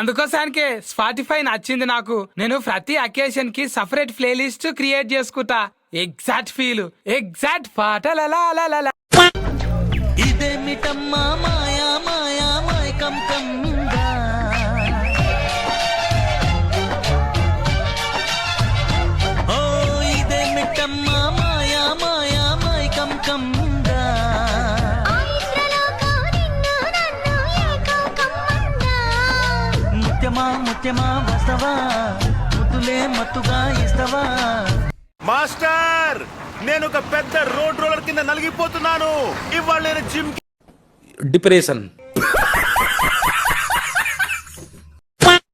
అందుకోసానికే Spotify నచ్చింది నాకు. నేను ప్రతి అకేషన్ కి సపరేట్ ప్లేలిస్ట్ క్రియేట్ చేసుకుంటా. ఎగ్జాక్ట్ ఫీల్, ఎగ్జాక్ట్ పాటలలా. ఇదేమిటమ్మా మాయా మాయా మైకం కమ్మిందా, ఓ ఇదేమిటమ్మా మాయా మాయా మైకం కమ్మిందా, ముత్యమా ముత్యమా వస్తవా, ముద్దులే మత్తుగా ఇస్తవా. మాస్టర్, నేను ఒక పెద్ద రోడ్ రోలర్ కింద నలిగిపోతున్నాను. ఇవాళ నేను జిమ్ డిప్రెషన్